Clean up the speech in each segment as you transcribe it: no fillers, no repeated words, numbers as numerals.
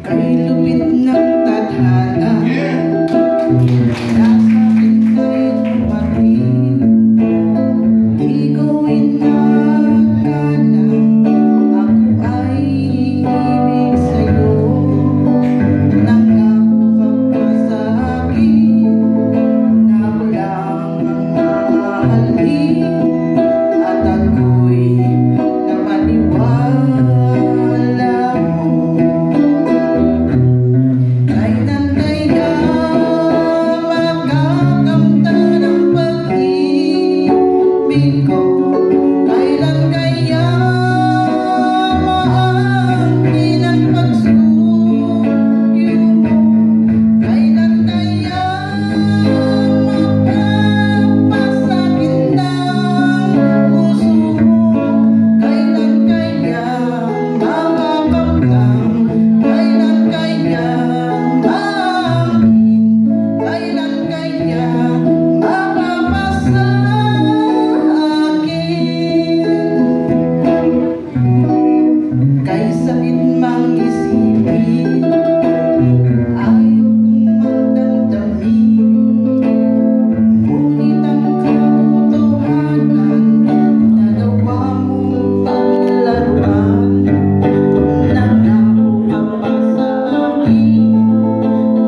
Kay lupit ng tadhana, nasa akin kay tumating. Di ko inakala ako ay ibig sa'yo. Nangako ka pa sa akin na ako lang ang mamahalin, at ako'y napaniwala mo. Kailan kaya makakamta ng pag-ibig ko? Kailan kaya maangkin ang pagsuyo mo? Kailan kaya mapapasakit ng puso mo? Kailan kaya makakamtam? Kailan kaya maangkin? Kailan kaya mapapasakit? Kay sakit mang isipin, ayaw kong magdamdamin. Ngunit ang katotohanan, nagawa mong paglaruan. Nangako ka pa sa akin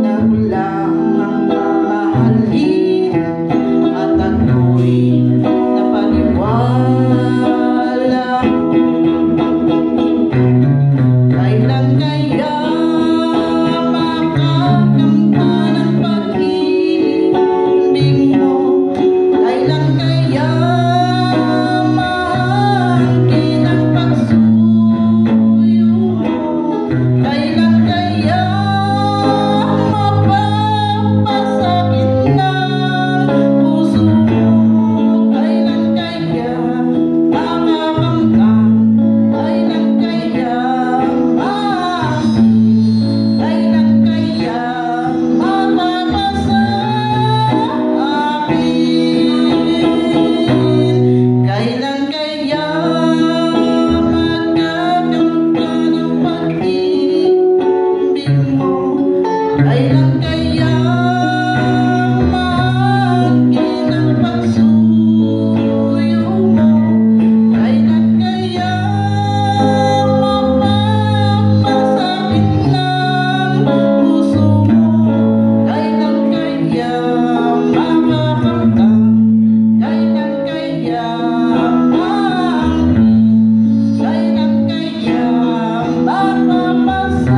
na ako lang ang mamahalin, at ako'y napaniwala. Kailan kaya makakamta ng pag-ibig mo? Kailan kaya maangkin ang pagsuyo mo? Kailan kaya mapapasakit ng puso mo? Kailan kaya makakamtam? Kailan kaya maangkin? Kailan kaya mapapasakit? Kailan kaya magkakamta ng pag-ibig mo? Kailan kaya maangkin ang pagsuyo mo? Kailan kaya mapapasakit ng puso mo? Kailan kaya makakamtam? Kailan kaya maangkin? Kailan kaya mapapasakit?